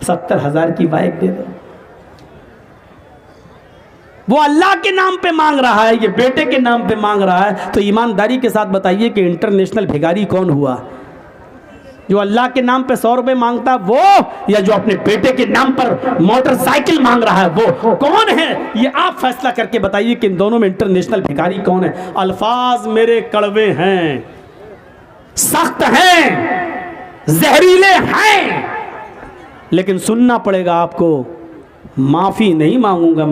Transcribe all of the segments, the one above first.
70,000 की बाइक दे दो। वो अल्लाह के नाम पे मांग रहा है, ये बेटे के नाम पे मांग रहा है। तो ईमानदारी के साथ बताइए कि इंटरनेशनल भिखारी कौन हुआ? जो अल्लाह के नाम पे 100 रुपए मांगता वो, या जो अपने बेटे के नाम पर मोटरसाइकिल मांग रहा है वो कौन है? ये आप फैसला करके बताइए कि इन दोनों में इंटरनेशनल भिखारी कौन है। अल्फाज मेरे कड़वे हैं, सख्त हैं, जहरीले हैं, लेकिन सुनना पड़ेगा आपको। माफी नहीं मांगूंगा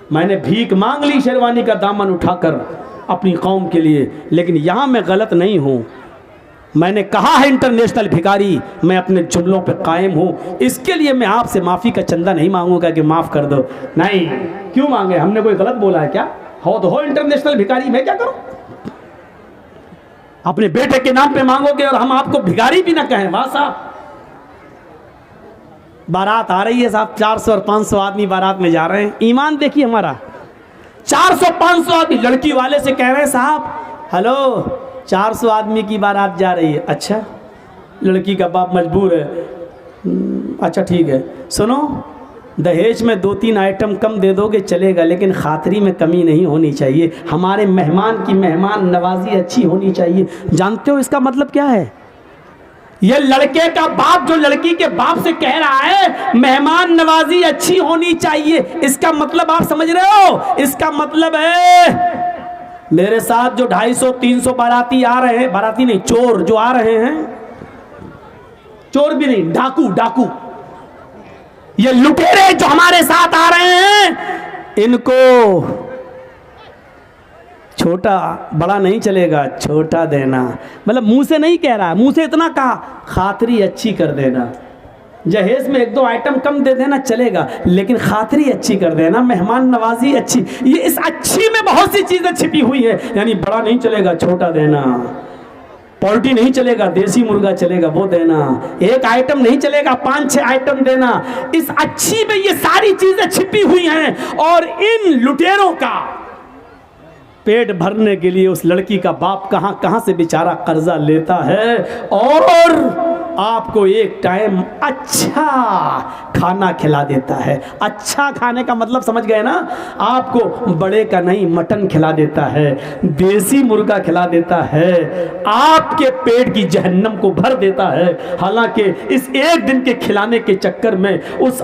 मैंने भीख मांग ली शेरवानी का दामन उठाकर अपनी कौम के लिए, लेकिन यहां मैं गलत नहीं हूं। मैंने कहा है इंटरनेशनल भिखारी, मैं अपने जुमलों पे कायम हूं। इसके लिए मैं आपसे माफी का चंदा नहीं मांगूंगा कि माफ कर दो। नहीं, क्यों मांगे? हमने कोई गलत बोला है क्या? हो तो हो इंटरनेशनल भिखारी, मैं क्या करूं? अपने बेटे के नाम पे मांगोगे और हम आपको भिखारी भी ना कहें? वाह साहब, बारात आ रही है साहब, 400 और 500 आदमी बारात में जा रहे हैं। ईमान देखिए हमारा, 400-500 आदमी लड़की वाले से कह रहे हैं साहब हेलो 400 आदमी की बारात जा रही है। अच्छा, लड़की का बाप मजबूर है। अच्छा ठीक है, सुनो दहेज में 2-3 आइटम कम दे दोगे चलेगा, लेकिन खातरी में कमी नहीं होनी चाहिए। हमारे मेहमान की मेहमान नवाजी अच्छी होनी चाहिए। जानते हो इसका मतलब क्या है? ये लड़के का बाप जो लड़की के बाप से कह रहा है मेहमान नवाजी अच्छी होनी चाहिए, इसका मतलब आप समझ रहे हो? इसका मतलब है मेरे साथ जो 250-300 बाराती आ रहे हैं, बाराती नहीं चोर जो आ रहे हैं, चोर भी नहीं, डाकू, ये लुटेरे जो हमारे साथ आ रहे हैं, इनको छोटा बड़ा नहीं चलेगा, छोटा देना। मतलब मुंह से नहीं कह रहा है, मुंह से इतना कहा खातरी अच्छी कर देना। जहेज में 1-2 आइटम कम दे देना चलेगा, लेकिन खातरी अच्छी कर देना, मेहमान नवाजी अच्छी। ये इस अच्छी में बहुत सी चीजें छिपी हुई है। यानी बड़ा नहीं चलेगा, छोटा देना। पोल्ट्री नहीं चलेगा, देसी मुर्गा चलेगा, वो देना। 1 आइटम नहीं चलेगा, 5-6 आइटम देना। इस अच्छी में ये सारी चीजें छिपी हुई हैं। और इन लुटेरों का पेट भरने के लिए उस लड़की का बाप कहां से बेचारा कर्जा लेता है और आपको एक टाइम अच्छा खाना खिला देता है। अच्छा खाने का मतलब समझ गए ना? आपको बड़े का नहीं मटन खिला देता है, देसी मुर्गा खिला देता है, आपके पेट की जहन्नम को भर देता है। हालांकि इस एक दिन के खिलाने के चक्कर में उस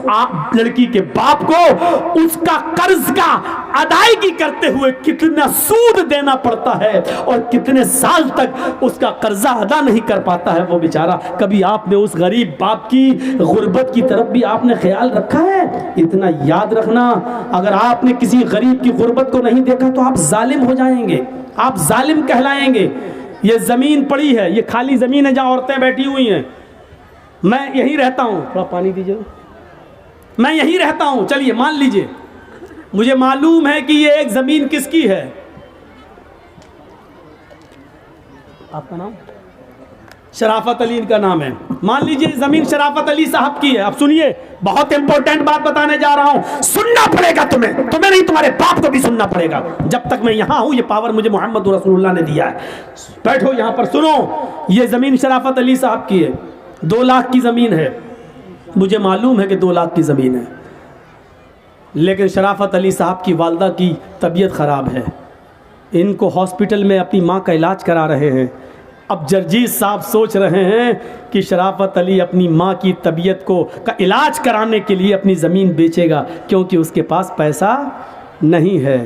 लड़की के बाप को उसका कर्ज का अदायगी करते हुए कितना सूद देना पड़ता है और कितने साल तक उसका कर्जा अदा नहीं कर पाता है वो बेचारा। कभी आपने उस गरीब बाप की गुर्बत की तरफ भी आपने ख्याल रखा है? इतना याद रखना, अगर आपने किसी गरीब की गुर्बत को नहीं देखा तो आप जालिम हो जाएंगे, आप जालिम कहलाएंगे। ये जमीन पड़ी है, ये खाली जमीन है जहां औरतें बैठी हुई हैं। मैं यहीं रहता हूं, थोड़ा पानी दीजिए। मैं यहीं रहता हूं, चलिए मान लीजिए मुझे मालूम है कि ये एक जमीन किसकी है। आपका नाम? शराफत अली इनका नाम है। मान लीजिए जमीन शराफत अली साहब की है। अब सुनिए, बहुत इंपॉर्टेंट बात बताने जा रहा हूं, सुनना पड़ेगा तुम्हें नहीं, तुम्हारे बाप को भी सुनना पड़ेगा। जब तक मैं यहां हूं, ये पावर मुझे मोहम्मद रसूलुल्लाह ने दिया है। बैठो यहां पर, सुनो। ये जमीन शराफत अली साहब की है, 2 लाख की जमीन है। मुझे मालूम है कि 2 लाख की जमीन है, लेकिन शराफत अली साहब की वालदा की तबीयत ख़राब है। इनको हॉस्पिटल में अपनी माँ का इलाज करा रहे हैं। अब जर्जीज साहब सोच रहे हैं कि शराफत अली अपनी माँ की तबीयत का इलाज कराने के लिए अपनी ज़मीन बेचेगा, क्योंकि उसके पास पैसा नहीं है।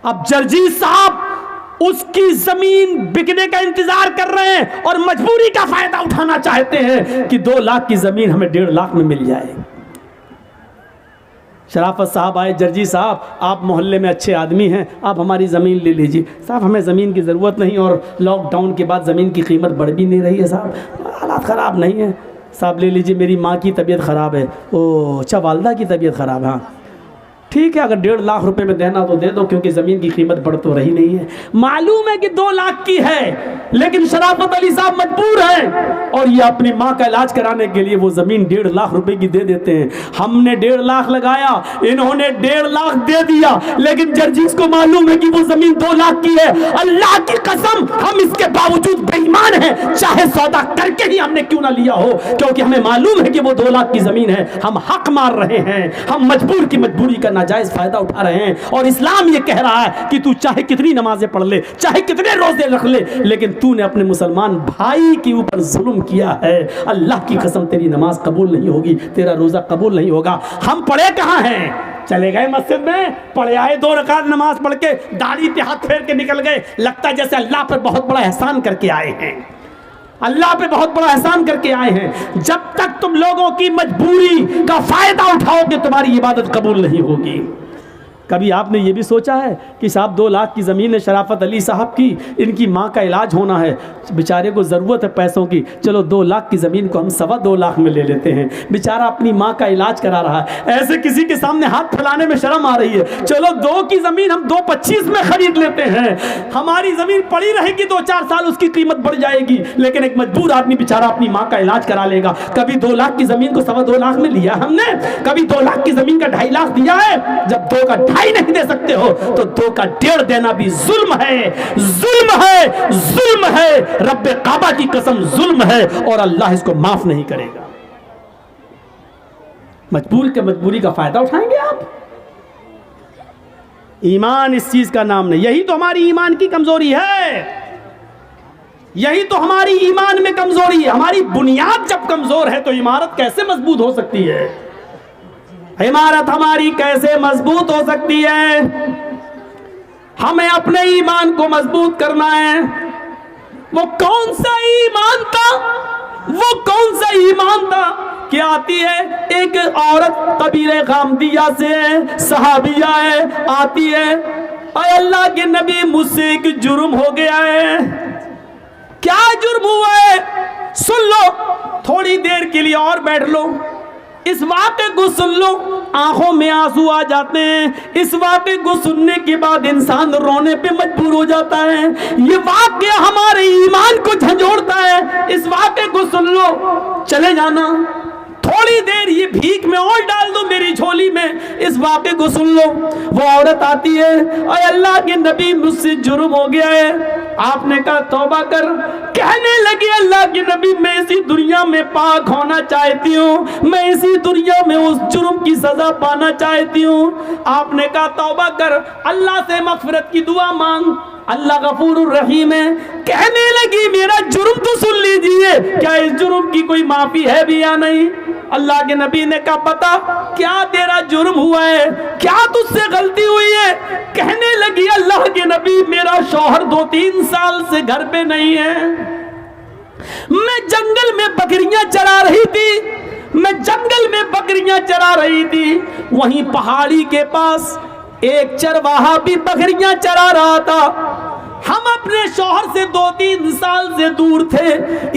अब जर्जीज साहब उसकी ज़मीन बिकने का इंतज़ार कर रहे हैं और मजबूरी का फ़ायदा उठाना चाहते हैं कि 2 लाख की ज़मीन हमें 1.5 लाख में मिल जाए। शराफत साहब आए, जर्जी साहब आप मोहल्ले में अच्छे आदमी हैं, आप हमारी ज़मीन ले लीजिए। साहब हमें ज़मीन की ज़रूरत नहीं, और लॉकडाउन के बाद ज़मीन की कीमत बढ़ भी नहीं रही है साहब, हालात ख़राब नहीं है साहब, ले लीजिए। मेरी माँ की तबीयत ख़राब है। ओह अच्छा, वालदा की तबीयत ख़राब है। हाँ ठीक है, अगर 1.5 लाख रुपए में देना तो दे दो, क्योंकि ज़मीन की कीमत बढ़ तो रही नहीं है। मालूम है कि 2 लाख की है, लेकिन शराफत अली साहब मजबूर हैं और ये अपनी माँ का इलाज कराने के लिए वो ज़मीन 1.5 लाख रुपए की दे देते हैं। हमने 1.5 लाख लगाया, इन्होंने 1.5 लाख दे दिया, लेकिन जर्जीस को मालूम है कि वो ज़मीन 2 लाख की है। अल्लाह की कसम, हम इसके बावजूद बेईमान हैं, चाहे सौदा करके ही हमने क्यों ना लिया हो, क्योंकि हमें मालूम है कि वो 2 लाख की ज़मीन है। हम हक मार रहे हैं, हम मजबूर की मजबूरी का नाजायज फायदा उठा रहे हैं। और इस्लाम ये कह रहा है कि तू चाहे कितनी नमाजें पढ़ ले, चाहे कितने रोजे रख ले, लेकिन तूने अपने मुसलमान भाई के ऊपर जुल्म किया है, अल्लाह की कसम तेरी नमाज कबूल नहीं होगी, तेरा रोजा कबूल नहीं होगा। हम पढ़े कहाँ हैं? चले गए मस्जिद में, पढ़े आए 2 रकात नमाज पढ़ के, दाढ़ी पे हाथ फेर के निकल गए, लगता है जैसे अल्लाह पर बहुत बड़ा एहसान करके आए हैं, अल्लाह पे बहुत बड़ा एहसान करके आए हैं। जब तक तुम लोगों की मजबूरी का फायदा उठाओगे, तुम्हारी इबादत कबूल नहीं होगी। कभी आपने ये भी सोचा है कि साहब 2 लाख की ज़मीन है शराफत अली साहब की, इनकी माँ का इलाज होना है, बेचारे को ज़रूरत है पैसों की, चलो 2 लाख की ज़मीन को हम 2.25 लाख में ले लेते हैं, बेचारा अपनी माँ का इलाज करा रहा है, ऐसे किसी के सामने हाथ फैलाने में शर्म आ रही है, चलो 2 की ज़मीन हम 2.25 में खरीद लेते हैं, हमारी ज़मीन पड़ी रहेगी 2-4 साल, उसकी कीमत बढ़ जाएगी, लेकिन एक मजबूर आदमी बेचारा अपनी माँ का इलाज करा लेगा। कभी 2 लाख की ज़मीन को 2.25 लाख में लिया हमने? कभी 2 लाख की ज़मीन का 2.5 लाख दिया है? जब 2 का 2.5 नहीं दे सकते हो तो 2 का 1.5 देना भी जुल्म है, जुल्म है, जुल्म है, रब्बे काबा की कसम जुल्म है, और अल्लाह इसको माफ नहीं करेगा। मजबूर के मजबूरी का फायदा उठाएंगे आप? ईमान इस चीज का नाम नहीं। यही तो हमारी ईमान की कमजोरी है, यही तो हमारी ईमान में कमजोरी है। हमारी बुनियाद जब कमजोर है तो इमारत कैसे मजबूत हो सकती है? इमारत हमारी कैसे मजबूत हो सकती है? हमें अपने ईमान को मजबूत करना है। वो कौन सा ईमान था? वो कौन सा ईमान था? क्या आती है एक औरत कबीले गामदिया से है, सहाबिया है, आती है, अरे अल्लाह के नबी मुझसे एक जुर्म हो गया है। क्या जुर्म हुआ है? सुन लो, थोड़ी देर के लिए और बैठ लो, इस वाक़े को सुन लो, आंखों में आंसू आ जाते हैं। इस वाक़े को सुनने के बाद इंसान रोने पे मजबूर हो जाता है। ये वाक़या हमारे ईमान को झंझोड़ता है। इस वाक़े को सुन लो, चले जाना, थोड़ी देर ये भीख में और डाल दो मेरी झोली में, इस वाक़े को सुन लो। वो औरत आती है, अरे अल्लाह के नबी मुझसे जुर्म हो गया है। आपने कहा तौबा कर। कहने लगी अल्लाह के नबी मैं इसी दुनिया में पाक होना चाहती हूँ, मैं इसी दुनिया में उस जुर्म की सजा पाना चाहती हूँ। आपने कहा तौबा कर, अल्लाह से मग़फ़िरत की दुआ मांग, अल्लाह गफूरुर रहीम है। कहने लगी मेरा जुर्म तो सुन लीजिए, क्या इस जुर्म की कोई माफी है भी या नहीं? अल्लाह के नबी ने कहा बता क्या तेरा जुर्म हुआ है, क्या तुझसे गलती हुई है? कहने लगी अल्लाह के नबी मेरा शौहर 2-3 साल से घर पे नहीं है, मैं जंगल में बकरियां चरा रही थी, मैं जंगल में बकरियां चरा रही थी, वहीं पहाड़ी के पास एक चरवाहा भी बकरियां चरा रहा था। हम अपने शौहर से 2-3 साल से दूर थे,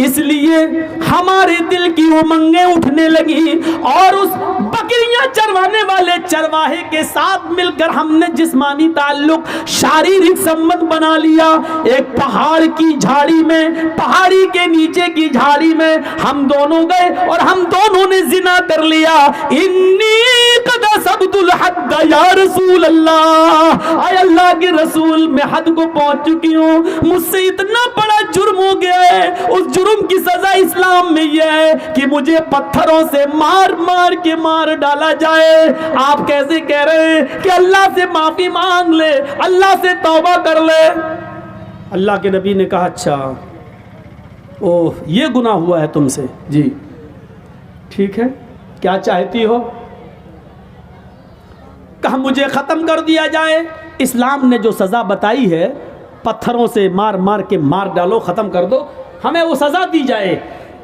इसलिए हमारे दिल की उमंगें उठने लगी और उस बकरियां चरवाने वाले चरवाहे के साथ मिलकर हमने जिस्मानी ताल्लुक, शारीरिक संबंध बना लिया। एक पहाड़ की झाड़ी में, पहाड़ी के नीचे की झाड़ी में हम दोनों गए और हम दोनों ने जिना कर लिया। इन्नी कद सबतुल हद या रसूल अल्लाह, आय अल्लाह के रसूल मैं हद को पहुंच चुकी हूँ, मुझसे इतना बड़ा जुर्म हो गया है। उस जुर्म की सजा इस्लाम में यह है कि मुझे पत्थरों से मार मार के मार डाला जाए। आप कैसे कह रहे हैं कि अल्लाह से माफी मांग ले, अल्लाह से तौबा कर ले? अल्लाह के नबी ने कहा अच्छा ओह ये गुनाह हुआ है तुमसे, जी ठीक है, क्या चाहती हो? कहा मुझे ख़त्म कर दिया जाए। इस्लाम ने जो सज़ा बताई है पत्थरों से मार मार के मार डालो, ख़त्म कर दो, हमें वो सज़ा दी जाए।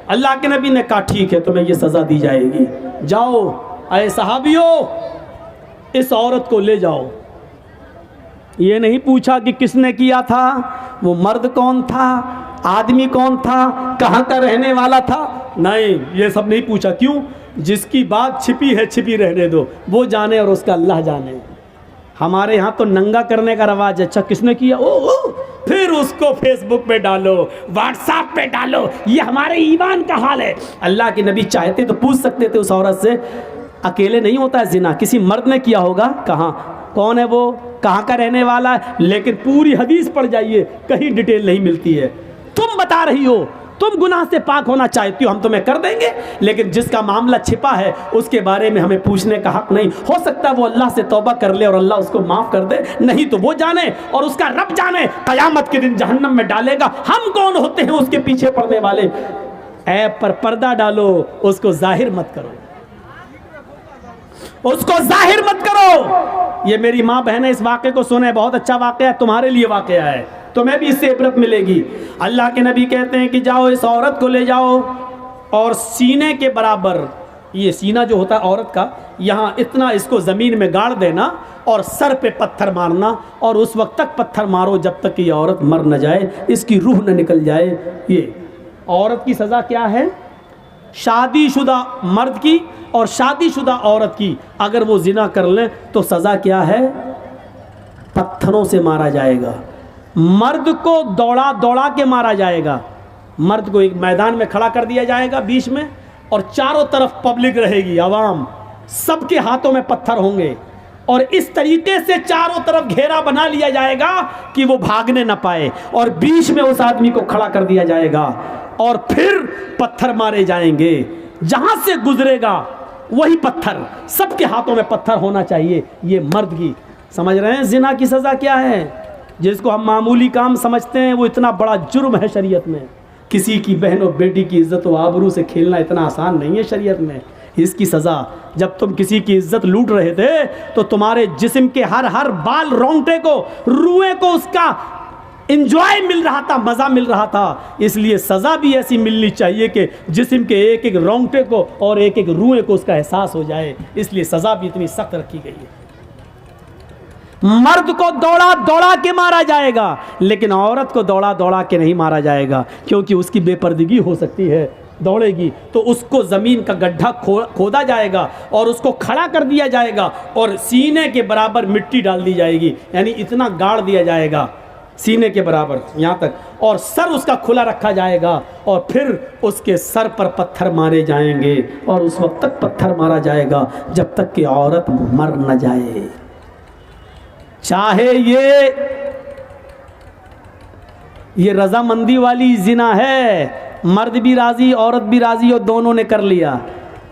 अल्लाह के नबी ने कहा ठीक है तुम्हें ये सज़ा दी जाएगी, जाओ अरे सहाबियों इस औरत को ले जाओ। ये नहीं पूछा कि किसने किया था, वो मर्द कौन था, आदमी कौन था, कहाँ का रहने वाला था, नहीं, ये सब नहीं पूछा। क्यों? जिसकी बात छिपी है छिपी रहने दो, वो जाने और उसका अल्लाह जाने। हमारे यहाँ तो नंगा करने का रवाज है। अच्छा किसने किया? ओ फिर उसको फेसबुक पे डालो, व्हाट्सएप पे डालो। ये हमारे ईमान का हाल है। अल्लाह के नबी चाहते तो पूछ सकते थे उस औरत से, अकेले नहीं होता है जिना, किसी मर्द ने किया होगा, कहाँ, कौन है वो, कहाँ का रहने वाला है, लेकिन पूरी हदीस पढ़ जाइए, कहीं डिटेल नहीं मिलती है। तुम बता रही हो तुम गुनाह से पाक होना चाहती हो, हम तुम्हें कर देंगे, लेकिन जिसका मामला छिपा है उसके बारे में हमें पूछने का हक नहीं। हो सकता है वो अल्लाह से तौबा कर ले और अल्लाह उसको माफ कर दे, नहीं तो वो जाने और उसका रब जाने। कयामत के दिन जहन्नम में डालेगा। हम कौन होते हैं उसके पीछे पड़ने वाले? ऐब पर पर्दा डालो, उसको जाहिर मत करो, उसको जाहिर मत करो। ये मेरी माँ बहन इस वाक़े को सुने, बहुत अच्छा वाक़या है, तुम्हारे लिए वाक़या है, तुम्हें भी इससे इबरत मिलेगी। अल्लाह के नबी कहते हैं कि जाओ इस औरत को ले जाओ और सीने के बराबर, ये सीना जो होता है औरत का, यहाँ इतना इसको ज़मीन में गाड़ देना और सर पे पत्थर मारना, और उस वक्त तक पत्थर मारो जब तक कि ये औरत मर न जाए, इसकी रूह न निकल जाए। ये औरत की सज़ा क्या है? शादीशुदा मर्द की और शादीशुदा औरत की अगर वो जिना कर लें तो सज़ा क्या है? पत्थरों से मारा जाएगा। मर्द को दौड़ा दौड़ा के मारा जाएगा। मर्द को एक मैदान में खड़ा कर दिया जाएगा बीच में, और चारों तरफ पब्लिक रहेगी, आवाम, सबके हाथों में पत्थर होंगे, और इस तरीके से चारों तरफ घेरा बना लिया जाएगा कि वो भागने ना पाए, और बीच में उस आदमी को खड़ा कर दिया जाएगा, और फिर पत्थर मारे जाएंगे। जहां से गुजरेगा वही पत्थर, सबके हाथों में पत्थर होना चाहिए। ये मर्द की, समझ रहे हैं जिना की सज़ा क्या है? जिसको हम मामूली काम समझते हैं वो इतना बड़ा जुर्म है शरीयत में। किसी की बहन और बेटी की इज्जत व आबरू से खेलना इतना आसान नहीं है शरीयत में। इसकी सज़ा, जब तुम किसी की इज्जत लूट रहे थे तो तुम्हारे जिस्म के हर बाल, रोंगटे को, रुएं को उसका इंजॉय मिल रहा था, मज़ा मिल रहा था। इसलिए सज़ा भी ऐसी मिलनी चाहिए कि जिस्म के एक एक रोंगटे को और एक एक रुएं को उसका एहसास हो जाए। इसलिए सज़ा भी इतनी सख्त रखी गई है। मर्द को दौड़ा दौड़ा के मारा जाएगा, लेकिन औरत को दौड़ा दौड़ा के नहीं मारा जाएगा, क्योंकि उसकी बेपर्दगी हो सकती है। दौड़ेगी तो उसको ज़मीन का गड्ढा खोदा जाएगा और उसको खड़ा कर दिया जाएगा और सीने के बराबर मिट्टी डाल दी जाएगी, यानी इतना गाड़ दिया जाएगा सीने के बराबर यहाँ तक, और सर उसका खुला रखा जाएगा, और फिर उसके सर पर पत्थर मारे जाएंगे, और उस वक्त तक पत्थर मारा जाएगा जब तक कि औरत मर न जाए। चाहे ये रजामंदी वाली जिना है, मर्द भी राजी औरत भी राजी और दोनों ने कर लिया।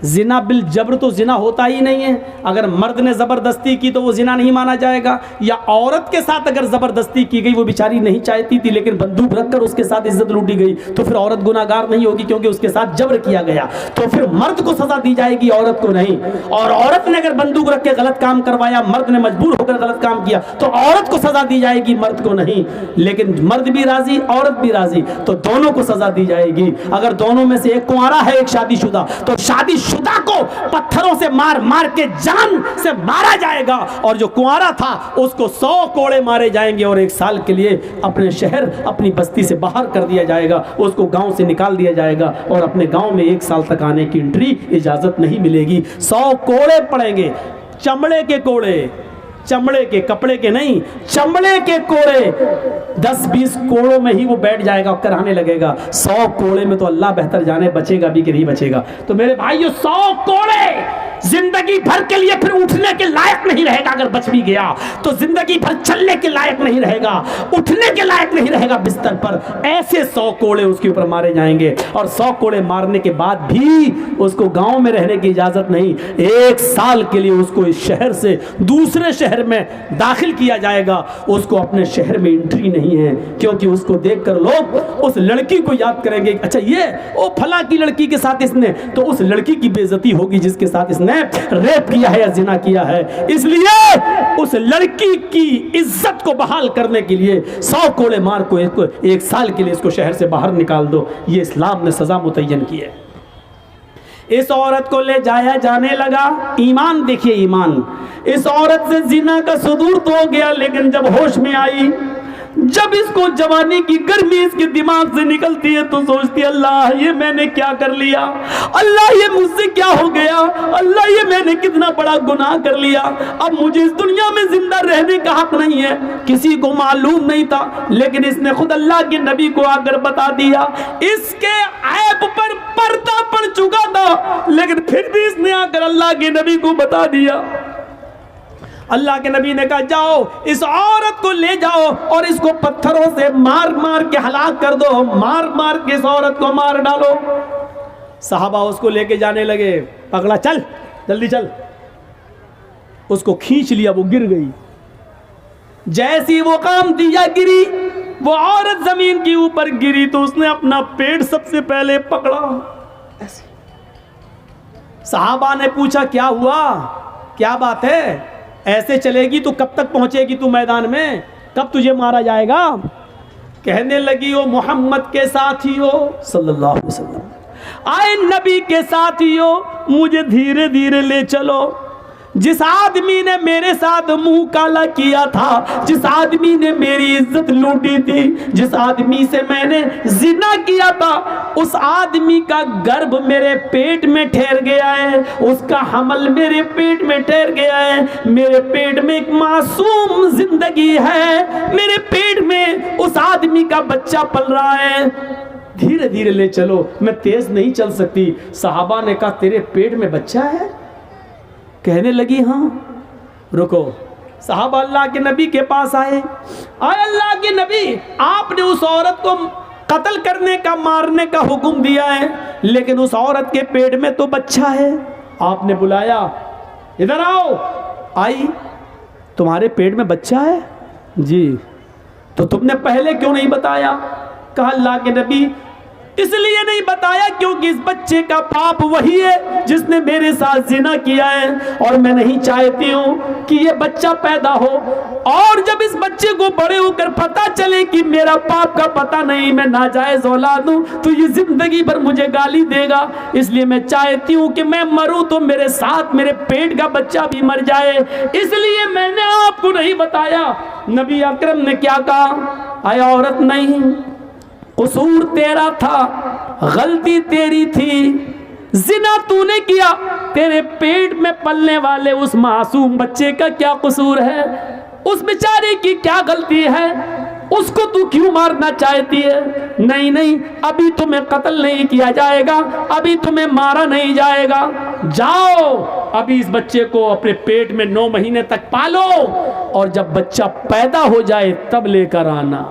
जिना बिल जबर तो जिना होता ही नहीं है। अगर मर्द ने ज़बरदस्ती की तो वो जिना नहीं माना जाएगा, या औरत के साथ अगर ज़बरदस्ती की गई, वो बेचारी नहीं चाहती थी लेकिन बंदूक रखकर उसके साथ इज्जत लूटी गई, तो फिर औरत गुनाहगार नहीं होगी क्योंकि उसके साथ जबर किया गया। तो फिर मर्द को सज़ा दी जाएगी, औरत को नहीं। और औरत ने अगर बंदूक रख के गलत काम करवाया, मर्द ने मजबूर होकर गलत काम किया, तो औरत को सज़ा दी जाएगी, मर्द को नहीं। लेकिन मर्द भी राजी औरत भी राजी, तो दोनों को सज़ा दी जाएगी। अगर दोनों में से एक कुंवारा है एक शादीशुदा, तो शादीशुदा को पत्थरों से मार मार के जान से मारा जाएगा, और जो कुंवारा था उसको 100 कोड़े मारे जाएंगे, और 1 साल के लिए अपने शहर अपनी बस्ती से बाहर कर दिया जाएगा, उसको गांव से निकाल दिया जाएगा, और अपने गांव में 1 साल तक आने की एंट्री इजाजत नहीं मिलेगी। 100 कोड़े पड़ेंगे, चमड़े के कोड़े, चमड़े के, कपड़े के नहीं, चमड़े के कोड़े। 10-20 कोड़ों में ही वो बैठ जाएगा, कराने लगेगा। 100 कोड़े में तो अल्लाह बेहतर जाने बचेगा भी कि नहीं बचेगा। तो मेरे भाइयों, 100 कोड़े जिंदगी भर के लिए फिर उठने के लायक नहीं रहेगा। अगर बच भी गया तो जिंदगी भर चलने के लायक नहीं रहेगा, उठने के लायक नहीं रहेगा बिस्तर पर। ऐसे 100 कोड़े उसके ऊपर मारे जाएंगे, और 100 कोड़े मारने के बाद भी उसको गांव में रहने की इजाजत नहीं। 1 साल के लिए उसको इस शहर से दूसरे शहर में दाखिल किया जाएगा। उसको अपने शहर में एंट्री नहीं है, क्योंकि उसको देखकर लोग उस लड़की को याद करेंगे, अच्छा ये ओ फला की लड़की के साथ इसने, तो उस लड़की की बेइज्जती होगी जिसके साथ इसने रेप किया है या जिना किया है। इसलिए उस लड़की की इज्जत को बहाल करने के लिए 100 कोड़े मार को 1 साल के लिए इसको शहर से बाहर निकाल दो। ये इस्लाम ने सजा मुतय्यन की है। इस औरत को ले जाया जाने लगा। ईमान देखिए, ईमान। इस औरत से जिना का सुदूर तो हो गया, लेकिन जब होश में आई, जब इसको जवानी की गर्मी इसके दिमाग से निकलती है तो सोचती है अल्लाह ये मैंने क्या कर लिया, अल्लाह ये मुझसे क्या हो गया, अल्लाह ये मैंने कितना बड़ा गुनाह कर लिया, अब मुझे इस दुनिया में जिंदा रहने का हक नहीं है। किसी को मालूम नहीं था, लेकिन इसने खुद अल्लाह के नबी को आकर बता दिया। इसके ऐब पर पर्दा पड़ चुका था, लेकिन फिर भी इसने आकर अल्लाह के नबी को बता दिया। अल्लाह के नबी ने कहा जाओ इस औरत को ले जाओ और इसको पत्थरों से मार मार के हलाक कर दो, मार मार के इस औरत को मार डालो। सहाबा उसको लेके जाने लगे, पकड़ा, चल जल्दी चल। उसको खींच लिया, वो गिर गई। जैसी वो काम दिया गिरी, वो औरत जमीन के ऊपर गिरी तो उसने अपना पेट सबसे पहले पकड़ा। सहाबा ने पूछा क्या हुआ, क्या बात है, ऐसे चलेगी तो कब तक पहुंचेगी तू मैदान में, कब तुझे मारा जाएगा। कहने लगी ओ मोहम्मद के साथियों सल्लल्लाहु अलैहि वसल्लम, आए नबी के साथियों, मुझे धीरे धीरे ले चलो। जिस आदमी ने मेरे साथ मुंह काला किया था, जिस आदमी ने मेरी इज्जत लूटी थी, जिस आदमी से मैंने जिना किया था, उस आदमी का गर्भ मेरे पेट में ठहर गया है, उसका हमल मेरे पेट में ठहर गया है। मेरे पेट में एक मासूम जिंदगी है, मेरे पेट में उस आदमी का बच्चा पल रहा है। धीरे धीरे ले चलो, मैं तेज नहीं चल सकती। सहाबा ने कहा तेरे पेट में बच्चा है? कहने लगी हाँ। रुको, साहबा अल्लाह के नबी के पास आए अल्लाह के नबी, आपने उस औरत को कत्ल करने का, मारने का हुक्म दिया है, लेकिन उस औरत के पेट में तो बच्चा है। आपने बुलाया, इधर आओ। आई, तुम्हारे पेट में बच्चा है? जी। तो तुमने पहले क्यों नहीं बताया? कहा अल्लाह के नबी इसलिए नहीं बताया क्योंकि इस बच्चे का पाप वही है जिसने मेरे साथ जिना किया है, और मैं नहीं चाहती हूँ कि ये बच्चा पैदा हो और जब इस बच्चे को बड़े होकर पता चले कि मेरा पाप का पता नहीं, मैं नाजायज औलाद हूँ, तो ये जिंदगी भर मुझे गाली देगा। इसलिए मैं चाहती हूँ कि मैं मरूं तो मेरे साथ मेरे पेट का बच्चा भी मर जाए, इसलिए मैंने आपको नहीं बताया। नबी अकरम ने क्या कहा? आय औरत, नहीं, कसूर तेरा था, गलती तेरी थी, जिना तूने किया, तेरे पेट में पलने वाले उस मासूम बच्चे का क्या कसूर है? उस बेचारे की क्या गलती है? उसको तू क्यों मारना चाहती है? नहीं नहीं, अभी तुम्हें कत्ल नहीं किया जाएगा, अभी तुम्हें मारा नहीं जाएगा। जाओ अभी इस बच्चे को अपने पेट में 9 महीने तक पालो और जब बच्चा पैदा हो जाए तब लेकर आना।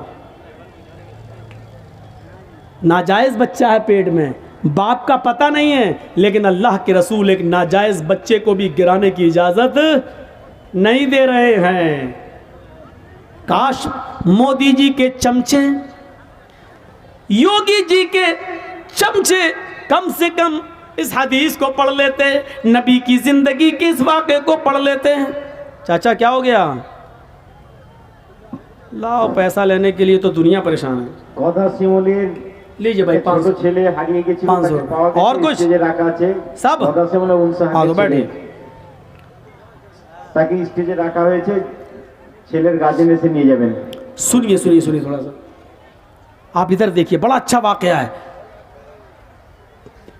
नाजायज बच्चा है पेट में, बाप का पता नहीं है, लेकिन अल्लाह के रसूल एक नाजायज बच्चे को भी गिराने की इजाजत नहीं दे रहे हैं। काश मोदी जी के चमचे, योगी जी के चमचे कम से कम इस हदीस को पढ़ लेते, नबी की जिंदगी के इस वाक़े को पढ़ लेते हैं। चाचा क्या हो गया? लाओ, पैसा लेने के लिए तो दुनिया परेशान है। लीजिए भाई 500 ছেলে হারিয়ে গেছিল, 500 और कुछ রাখা আছে সব কথা অনুসারে बैठिए, ताकि स्टेजे रखा হয়েছে, ছেলের गार्जियन এসে নিয়ে যাবেন। सुनिए सुनिए सुनिए थोड़ा सा, आप इधर देखिए, बड़ा अच्छा वाकया है।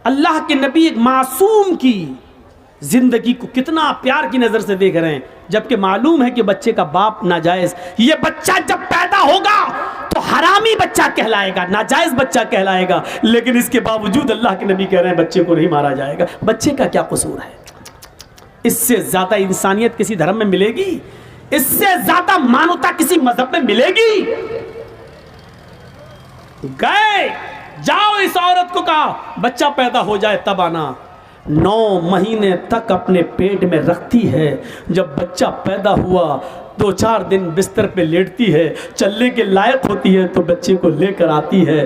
अल्लाह के नबी एक मासूम की जिंदगी को कितना प्यार की नजर से देख रहे हैं, जबकि मालूम है कि बच्चे का बाप नाजायज। ये बच्चा जब पैदा होगा तो हरामी बच्चा कहलाएगा, नाजायज बच्चा कहलाएगा, लेकिन इसके बावजूद अल्लाह के नबी कह रहे हैं बच्चे को नहीं मारा जाएगा। बच्चे का क्या कसूर है? इससे ज्यादा इंसानियत किसी धर्म में मिलेगी? इससे ज्यादा मानवता किसी मजहब में मिलेगी? गए, जाओ इस औरत को कहा बच्चा पैदा हो जाए तब आना। 9 महीने तक अपने पेट में रखती है। जब बच्चा पैदा हुआ 2-4 दिन बिस्तर पे लेटती है, चलने के लायक होती है तो बच्चे को लेकर आती है।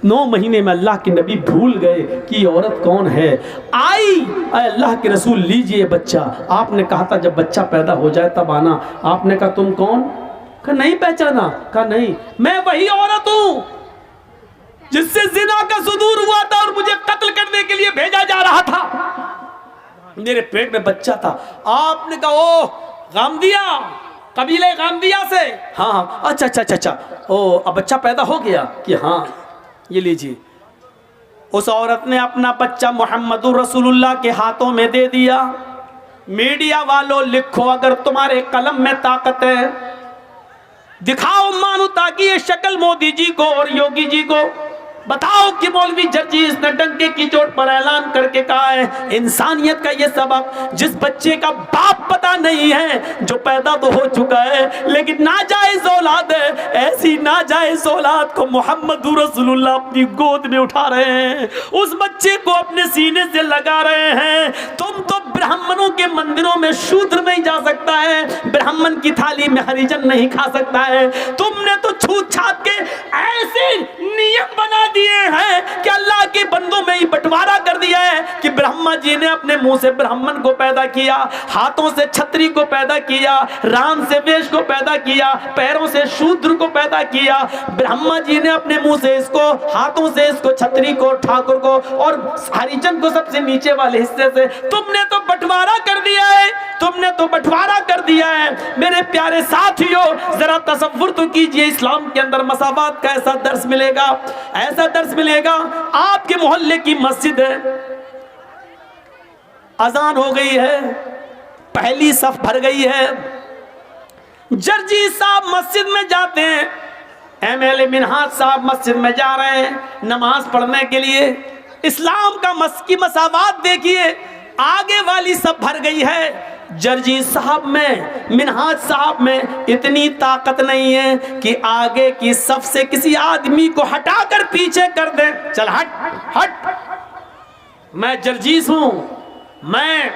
9 महीने में अल्लाह के नबी भूल गए कि औरत कौन है। आई, अल्लाह के रसूल लीजिए बच्चा। आपने कहा था जब बच्चा पैदा हो जाए तब आना। आपने कहा तुम कौन? कहा नहीं पहचाना। कहा नहीं, मैं वही औरत हूँ जिससे जिना का सुदूर हुआ था और मुझे कत्ल करने के लिए भेजा जा रहा था, मेरे पेट में बच्चा था। आपने कहा ओ गामदिया, कबीले गांबिया से। हाँ हाँ, अच्छा अच्छा अच्छा अच्छा, ओ अब बच्चा पैदा हो गया कि हाँ, ये लीजिए। उस औरत ने अपना बच्चा मोहम्मदुर रसूलुल्लाह के हाथों में दे दिया। मीडिया वालों लिखो, अगर तुम्हारे कलम में ताकत है दिखाओ मानो, ताकि ये शक्ल मोदी जी को और योगी जी को बताओ कि मौलवी जर्जीस ने डंके की चोट पर ऐलान करके कहा है इंसानियत का ये सबक, जिस बच्चे का बाप पता नहीं है, जो पैदा तो हो चुका है लेकिन नाजायज औलाद है, ऐसी नाजायज औलाद को मोहम्मद रसूलुल्लाह अपनी गोद में उठा रहे हैं, उस बच्चे को अपने सीने से लगा रहे हैं। तुम तो ब्राह्मणों के मंदिरों में शूद्र नहीं जा सकता है, ब्राह्मण की थाली में हरिजन नहीं खा सकता है। तुमने तो छूत छात के ऐसे नियम बना दिए हैं कि अल्लाह के बंदों में ही बंटवारा कर दिया है कि ब्रह्मा जी ने अपने मुंह से ब्राह्मण को पैदा किया, हाथों से छत्री को पैदा किया, राम से वेश को पैदा किया, पैरों से शूद्र को पैदा किया। ब्रह्मा जी ने अपने मुंह से इसको, हाथों से इसको, छत्री को, ठाकुर को और हरिजन को सबसे नीचे वाले हिस्से से। तुमने तो बंटवारा कर दिया है, तुमने तो बंटवारा कर दिया है। मेरे प्यारे साथियों, जरा तसव्वुर तो कीजिए, इस्लाम के अंदर मसावात का ऐसा दर्स मिलेगा, ऐसा दर्स मिलेगा। आपके मोहल्ले की मस्जिद है, अजान हो गई है, पहली सफ भर गई है, जर्जी साहब मस्जिद में जाते हैं, एमएलए मिनहाज साहब मस्जिद में जा रहे हैं नमाज पढ़ने के लिए। इस्लाम का की मसावात देखिए, आगे वाली सब भर गई है, जर्जी साहब में, मिनहाज साहब में इतनी ताकत नहीं है कि आगे की सफ से किसी आदमी को हटाकर पीछे कर दे। चल हट हट, मैं जर्जीस हूं, मैं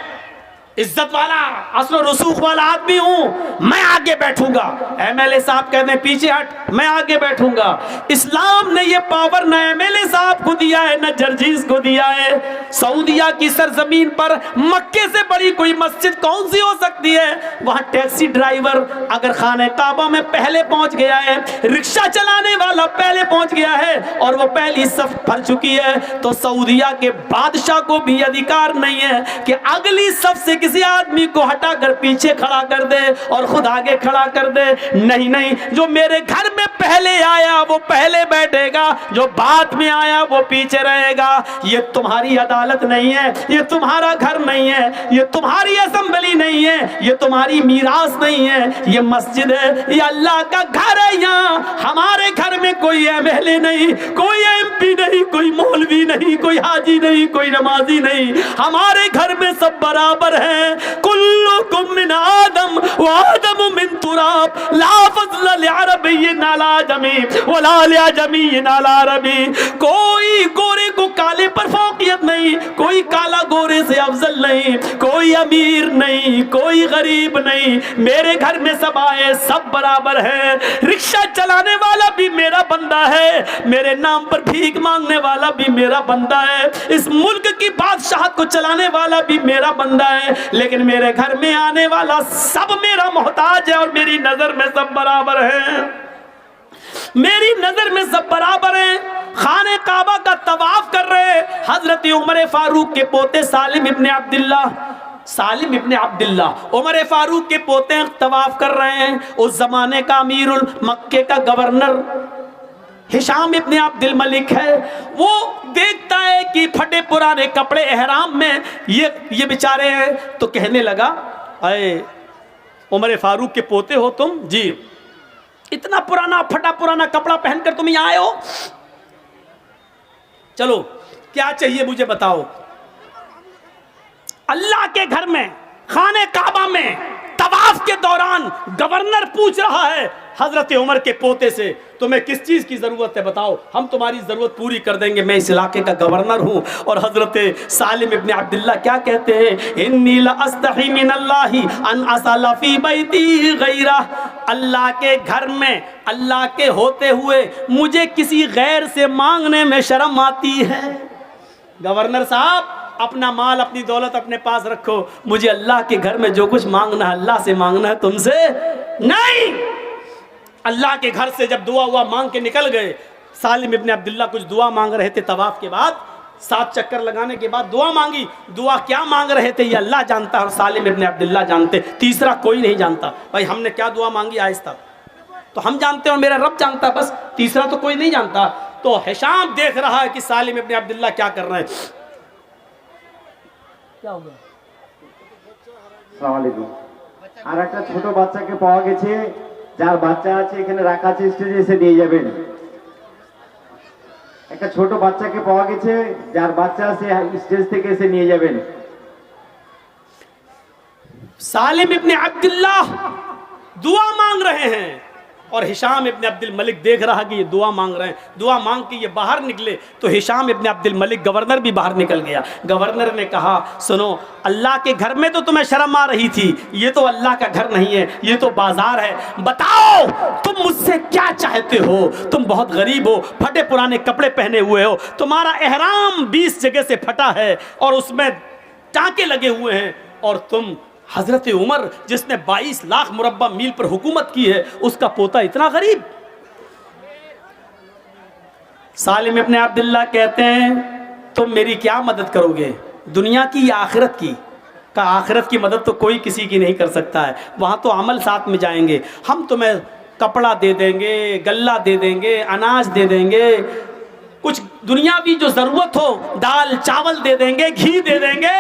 इज्जत वाला असलो रसूख वाला आदमी हूं, मैं आगे बैठूंगा। एमएलए साहब कहते हैं पीछे हट, मैं आगे बैठूंगा। इस्लाम ने ये पावर न एमएलए साहब को दिया है न जर्जीस को दिया है। सऊदिया की सरजमीन पर मक्के से बड़ी कोई मस्जिद कौन सी हो सकती है? वहां टैक्सी ड्राइवर अगर खाने काबा में पहले पहुंच गया है, रिक्शा चलाने वाला पहले पहुंच गया है और वो पहली सफ भर चुकी है, तो सऊदिया के बादशाह को भी अधिकार नहीं है कि अगली सफ से किसी आदमी को हटाकर पीछे खड़ा कर दे और खुद आगे खड़ा कर दे। नहीं नहीं, जो मेरे घर में पहले आया वो पहले बैठेगा, जो बाद में आया वो पीछे रहेगा। ये तुम्हारी अदालत नहीं है, ये तुम्हारा घर नहीं है, ये तुम्हारी असेंबली नहीं है, ये तुम्हारी मीरास नहीं है, ये मस्जिद है, ये अल्लाह का घर है। यहाँ हमारे घर में कोई एमएलए नहीं, कोई एमपी नहीं, कोई मौलवी नहीं, कोई हाजी नहीं, कोई नमाजी नहीं, हमारे घर में सब बराबर है। कुल्लुकुम मिन आदम व आदम मिन तुराब, ला फज़्ल लिअरबिय्यिन अला अजमी व ला लिअजमिय्यिन अला अरबी। कोई गोरे को काले पर फौकियत नहीं, कोई काला गोरे से अफजल नहीं, कोई अमीर नहीं, कोई गरीब नहीं, मेरे घर में सब आए सब बराबर है। रिक्शा चलाने वाला भी मेरा बंदा है, मेरे नाम पर भीख मांगने वाला भी मेरा बंदा है, इस मुल्क की बादशाहत को चलाने वाला भी मेरा बंदा है, लेकिन मेरे घर में आने वाला सब मेरा मोहताज है और मेरी नजर में सब बराबर है, मेरी नजर में सब बराबर है। खाने काबा का तवाफ कर रहे हजरत उमर फारूक के पोते सालिम इब्ने अब्दुल्लाह उमर फारूक के पोते तवाफ कर रहे हैं। उस जमाने का अमीरुल मक्के का गवर्नर हिशाम इब्ने अब्दुल मलिक है। वो देखता है कि फटे पुराने कपड़े एहराम में ये बेचारे हैं, तो कहने लगा, अरे उमर फारूक के पोते हो तुम? जी। इतना पुराना फटा पुराना कपड़ा पहनकर तुम यहाँ आए हो? चलो क्या चाहिए मुझे बताओ। अल्लाह के घर में खाने काबा में तवाफ के दौरान गवर्नर पूछ रहा है हजरत उमर के पोते से, तुम्हें किस चीज की जरूरत है बताओ, हम तुम्हारी जरूरत पूरी कर देंगे, मैं इस इलाके का गवर्नर हूं। और हजरत सालिम इब्ने अब्दुल्ला क्या कहते हैं, इन्नी ला अस्तही मिनल्लाहि अन असला फी बैती गैरा, अल्लाह के घर में अल्लाह के होते हुए मुझे किसी गैर से मांगने में शर्म आती है। गवर्नर साहब, अपना माल अपनी दौलत अपने पास रखो, मुझे अल्लाह के घर में जो कुछ मांगना है अल्लाह से मांगना है, तुमसे नहीं। अल्लाह के घर से जब दुआ हुआ मांग के निकल गए, सालिम इब्ने अब्दुल्ला कुछ दुआ मांग रहे थे तवाफ के बाद, 7 चक्कर लगाने के बाद दुआ मांगी। दुआ क्या मांग रहे थे ये अल्लाह जानता है और सालिम इब्ने अब्दुल्लाह जानते, तीसरा कोई नहीं जानता। भाई हमने क्या दुआ मांगी आहिस्ता तो हम जानते हैं और मेरा रब जानता, बस तीसरा तो कोई नहीं जानता। तो हिशाम देख रहा है कि सालिम इब्ने अब्दुल्लाह क्या कर रहे हैं। क्या हो गया? আসসালামু আলাইকুম। আর একটা ছোট বাচ্চাকে পাওয়া গেছে, যার বাচ্চা আছে এখানে রাখা আছে, স্টেজে এসে নিয়ে যাবেন। একটা ছোট বাচ্চাকে পাওয়া গেছে, যার বাচ্চা আছে স্টেজ থেকে এসে নিয়ে যাবেন। सालिम इब्ने अब्दुल्लाह दुआ मांग रहे हैं और हिशाम इब्ने अब्दुल मलिक देख रहा कि ये दुआ मांग रहे हैं। दुआ मांग के ये बाहर निकले तो हिशाम इब्ने अब्दुल मलिक गवर्नर भी बाहर निकल गया। गवर्नर ने कहा सुनो, अल्लाह के घर में तो तुम्हें शर्म आ रही थी, ये तो अल्लाह का घर नहीं है, ये तो बाजार है। बताओ तुम मुझसे क्या चाहते हो? तुम बहुत गरीब हो, फटे पुराने कपड़े पहने हुए हो, तुम्हारा एहराम 20 जगह से फटा है और उसमें टांके लगे हुए हैं, और तुम हजरत उमर जिसने 22 लाख मुरब्बा मील पर हुकूमत की है उसका पोता इतना गरीब। सालिम इब्ने अब्दुल्लाह कहते हैं तुम मेरी क्या मदद करोगे, दुनिया की या आखिरत की? का आखिरत की मदद तो कोई किसी की नहीं कर सकता है, वहाँ तो अमल साथ में जाएंगे। हम तुम्हें कपड़ा दे देंगे, गल्ला दे देंगे, अनाज दे देंगे, कुछ दुनियावी जो ज़रूरत हो दाल चावल दे देंगे, घी दे देंगे,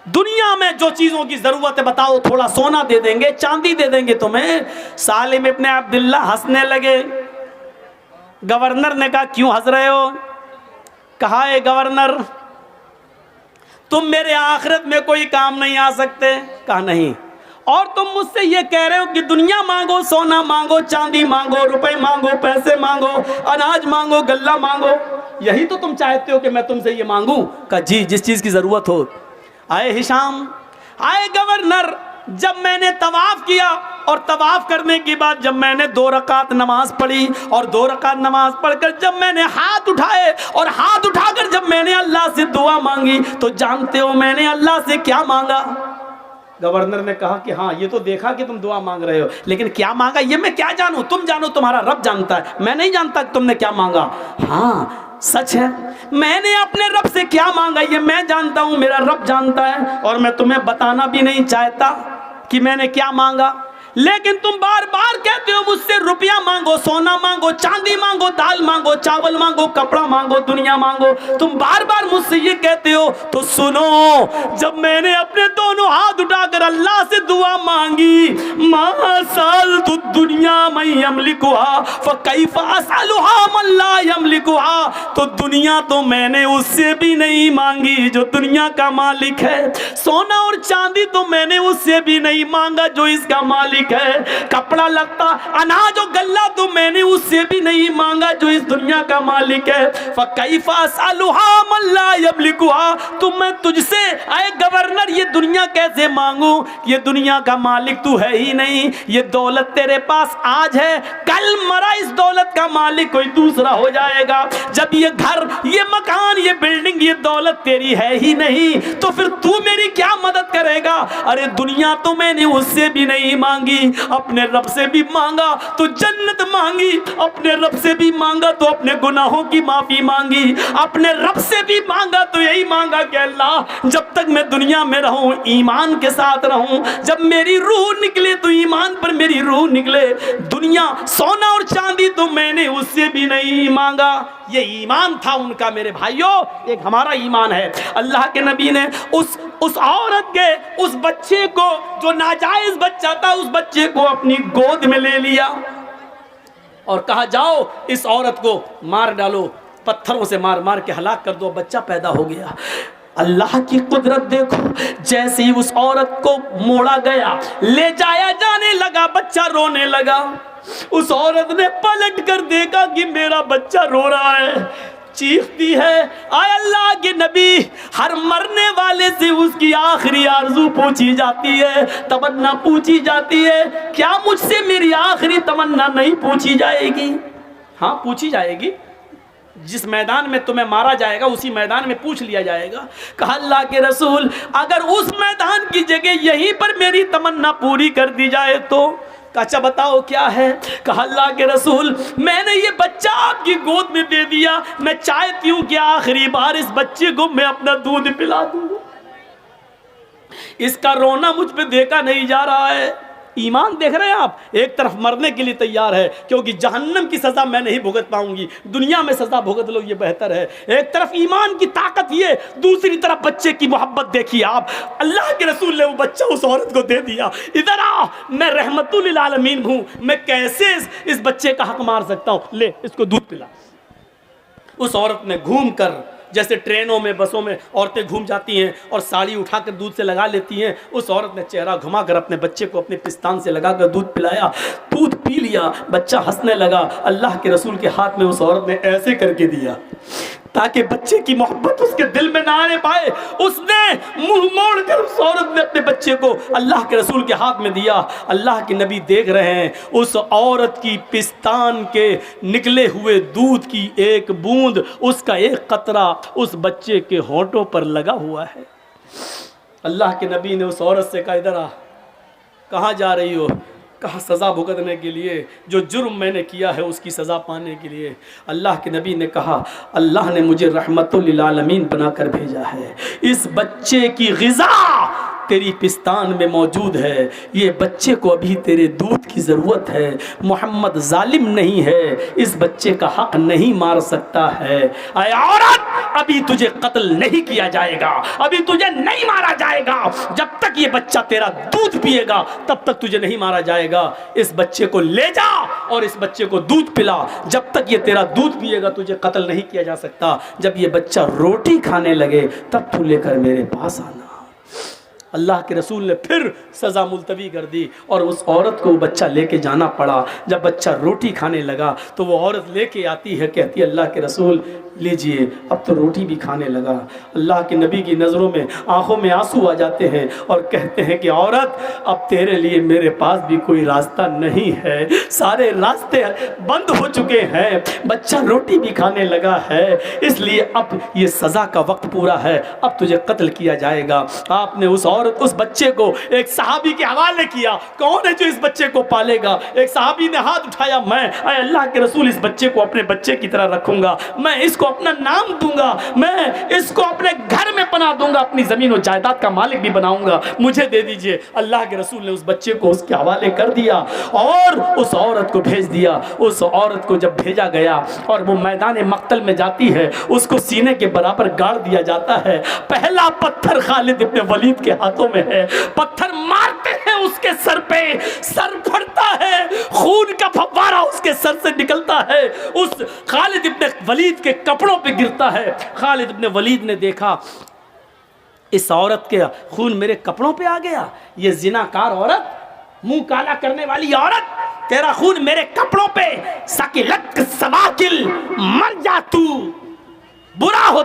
दुनिया में जो चीज़ों की ज़रूरत है बताओ, थोड़ा सोना दे देंगे, चांदी दे देंगे तुम्हें। सालिम इब्ने अब्दुल्लाह हंसने लगे। गवर्नर ने कहा क्यों हंस रहे हो? कहा है गवर्नर तुम मेरे आखिरत में कोई काम नहीं आ सकते? कहा नहीं। और तुम मुझसे ये कह रहे हो कि दुनिया मांगो, सोना मांगो, चांदी मांगो, रुपए मांगो, पैसे मांगो, अनाज मांगो, गल्ला मांगो, यही तो तुम चाहते हो कि मैं तुमसे ये मांगूं? कहा जी, जिस चीज़ की ज़रूरत हो। आए हिशाम, आए गवर्नर, जब मैंने तवाफ किया और तवाफ करने के बाद जब मैंने 2 रकात नमाज पढ़ी और 2 रकात नमाज पढ़कर जब मैंने हाथ उठाए और हाथ उठाकर जब मैंने अल्लाह से दुआ मांगी तो जानते हो मैंने अल्लाह से क्या मांगा? गवर्नर ने कहा कि हाँ ये तो देखा कि तुम दुआ मांग रहे हो, लेकिन क्या मांगा ये मैं क्या जानूं? तुम जानो, तुम्हारा रब जानता है, मैं नहीं जानता कि तुमने क्या मांगा। हाँ सच है, मैंने अपने रब से क्या मांगा ये मैं जानता हूँ, मेरा रब जानता है, और मैं तुम्हें बताना भी नहीं चाहता कि मैंने क्या मांगा। लेकिन तुम बार बार कहते हो मुझसे रुपया मांगो, सोना मांगो, चांदी मांगो, दाल मांगो, चावल मांगो, कपड़ा मांगो, दुनिया मांगो, तुम बार बार मुझसे ये कहते हो। तो सुनो, जब मैंने अपने दोनों हाथ उठाकर अल्लाह से दुआ मांगी, मासाल तो दुनिया में यमलिकुहा फकैफ असअलुहा मन ला यमलिकुहा, तो दुनिया तो मैंने उससे भी नहीं मांगी जो दुनिया का मालिक है, सोना और चांदी तो मैंने उससे भी नहीं मांगा जो इसका मालिक है, कपड़ा लगता अनाज और गल्ला तो मैंने उससे भी नहीं मांगा जो इस दुनिया का मालिक है। फकैफा असअलुहा मन ला यमलिकुहा, तो मैं तुझसे आए गवर्नर ये दुनिया कैसे मांगू? ये दुनिया का मालिक तू है ही नहीं, ये दौलत तेरे पास आज है, कल मरा इस दौलत का मालिक कोई दूसरा हो जाएगा। जब ये घर, ये मकान, ये बिल्डिंग, ये दौलत तेरी है ही नहीं तो फिर तू मेरी क्या मदद करेगा? अरे दुनिया तो मैंने उससे भी नहीं मांगी, अपने रब से भी मांगा तो जन्नत मांगी, अपने रब से भी मांगा तो अपने गुनाहों की माफी मांगी, अपने रब से भी मांगा तो यही मांगा कि अल्लाह जब तक मैं दुनिया में रहूं ईमान के साथ रहूं, जब मेरी रूह निकले तो ईमान पर मेरी रूह निकले। दुनिया, सोना और चांदी तो मैंने उससे भी नहीं मांगा। ये ईमान था उनका मेरे भाइयों, एक हमारा ईमान है। अल्लाह के नबी ने उस औरत के, उस बच्चे को जो नाजायज बच्चा था, उस बच्चे को अपनी गोद में ले लिया और कहा जाओ इस औरत को मार डालो, पत्थरों से मार मार के हलाक कर दो, बच्चा पैदा हो गया। अल्लाह की कुदरत देखो, जैसे ही उस औरत को मोड़ा गया, ले जाया जाने लगा, बच्चा रोने लगा। उस औरत ने पलट कर देखा कि मेरा बच्चा रो रहा है, चीखती है। आय अल्लाह के नबी, हर मरने वाले से उसकी आखिरी आरज़ू पूछी जाती है, तमन्ना पूछी जाती है। क्या मुझसे मेरी आखिरी तमन्ना नहीं पूछी जाएगी? हाँ पूछी जाएगी, जिस मैदान में तुम्हें मारा जाएगा उसी मैदान में पूछ लिया जाएगा। कहा अल्लाह के रसूल, अगर उस मैदान की जगह यहीं पर मेरी तमन्ना पूरी कर दी जाए तो कहा अच्छा बताओ क्या है? कहा अल्लाह के रसूल, मैंने ये बच्चा आपकी गोद में दे दिया, मैं चाहती हूँ कि आखिरी बार इस बच्चे को मैं अपना दूध पिला दूँ। इसका रोना मुझ पे देखा नहीं जा रहा है। ईमान देख रहे हैं आप, एक तरफ मरने के लिए तैयार है क्योंकि जहन्नम की सज़ा मैं नहीं भुगत पाऊंगी, दुनिया में सज़ा भुगत लो ये बेहतर है। एक तरफ ईमान की ताकत ये, दूसरी तरफ बच्चे की मोहब्बत देखिए आप। अल्लाह के रसूल ने वो बच्चा उस औरत को दे दिया। इधर आ, मैं रहमतुल लिल आलमीन हूँ, मैं कैसे इस बच्चे का हक मार सकता हूँ, ले इसको दूध पिला। उस औरत ने घूम कर, जैसे ट्रेनों में बसों में औरतें घूम जाती हैं और साड़ी उठाकर दूध से लगा लेती हैं, उस औरत ने चेहरा घुमाकर अपने बच्चे को अपने पिस्तान से लगाकर दूध पिलाया। दूध पी लिया, बच्चा हंसने लगा। अल्लाह के रसूल के हाथ में उस औरत ने ऐसे करके दिया ताकि बच्चे की मोहब्बत उसके दिल में ना आने पाए। उसने मुंह मोड़कर उस औरत ने अपने बच्चे को अल्लाह के रसूल के हाथ में दिया। अल्लाह के नबी देख रहे हैं उस औरत की पिस्तान के निकले हुए दूध की एक बूंद, उसका एक कतरा उस बच्चे के होंठों पर लगा हुआ है। अल्लाह के नबी ने उस औरत से कहा इधर आ। कहाँ जा रही हो? कहा सज़ा भुगतने के लिए, जो जुर्म मैंने किया है उसकी सज़ा पाने के लिए। अल्लाह के नबी ने कहा अल्लाह ने मुझे रहमतुल लिल आलमीन बनाकर भेजा है, इस बच्चे की ग़िज़ा तेरी पिस्तान में मौजूद है, ये बच्चे को अभी तेरे दूध की ज़रूरत है। मोहम्मद जालिम नहीं है, इस बच्चे का हक नहीं मार सकता है। ऐ औरत, अभी तुझे कत्ल नहीं किया जाएगा, अभी तुझे नहीं मारा जाएगा। जब तक ये बच्चा तेरा दूध पिएगा तब तक तुझे नहीं मारा जाएगा। इस बच्चे को ले जा और इस बच्चे को दूध पिला। जब तक ये तेरा दूध पिएगा तुझे कत्ल नहीं किया जा सकता। जब ये बच्चा रोटी खाने लगे तब तू लेकर मेरे पास आना। अल्लाह के रसूल ने फिर सज़ा मुलतवी कर दी और उस औरत को बच्चा लेके जाना पड़ा। जब बच्चा रोटी खाने लगा तो वो औरत लेके आती है, कहती है अल्लाह के रसूल लीजिए, अब तो रोटी भी खाने लगा। अल्लाह के नबी की नज़रों में आंखों में आंसू आ जाते हैं और कहते हैं कि औरत, अब तेरे लिए मेरे पास भी कोई रास्ता नहीं है, सारे रास्ते बंद हो चुके हैं, बच्चा रोटी भी खाने लगा है, इसलिए अब ये सज़ा का वक्त पूरा है, अब तुझे कत्ल किया जाएगा। आपने उस बच्चे को एक सहाबी के हवाले किया। कौन है जो इस बच्चे को पालेगा? एक सहाबी ने हाथ उठाया, मैं अल्लाह के रसूल इस बच्चे को अपने बच्चे की तरह रखूंगा, मैं इसको अपना नाम दूंगा, मैं इसको अपने घर में पना दूंगा, अपनी जमीन और जायदाद का मालिक भी बनाऊंगा, मुझे दे दीजिए। अल्लाह के रसूल ने उस बच्चे को उसके हवाले कर दिया और उस औरत को भेज दिया। उस औरत को जब भेजा गया और वो मैदान मक्तल में जाती है, उसको सीने के बराबर गाड़ दिया जाता है। पहला पत्थर खालिद इब्न वलीद के हाथों में है, पत्थर मारते हैं उसके सर पे, सर फटता है, खून का फव्वारा उसके सर से निकलता है, उस खालिद इब्न वलीद के कपड़ों पे गिरता है। खालिद इब्न वलीद ने देखा इस औरत के खून मेरे कपड़ों पे आ गया, ये जिनाकार औरत, मुंह काला करने वाली औरत, तेरा खून मेरे कपड़ों पे, सकिलत सवाकिल, मर जा तू, बुरा हो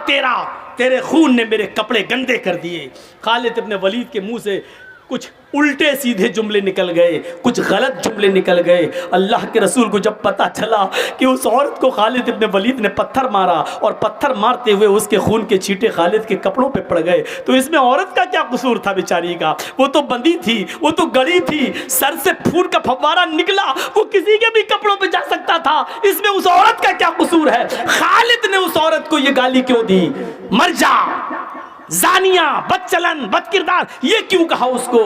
तेरे खून ने मेरे कपड़े गंदे कर दिए। खालिद इब्न वलीद के मुंह से कुछ उल्टे सीधे जुमले निकल गए, कुछ गलत जुमले निकल गए। अल्लाह के रसूल को जब पता चला कि उस औरत को खालिद इब्न वलीद ने पत्थर मारा और पत्थर मारते हुए उसके खून के छींटे खालिद के कपड़ों पे पड़ गए, तो इसमें औरत का क्या कसूर था बेचारी का? वो तो बंदी थी, वो तो गड़ी थी, सर से खून का फव्वारा निकला, वो किसी के भी कपड़ों पे जा सकता था, इसमें उस औरत का क्या कसूर है? खालिद ने उस औरत को ये गाली क्यों दी? मर जा, जानिया, बदचलन, बदकिरदार, ये क्यों कहा उसको?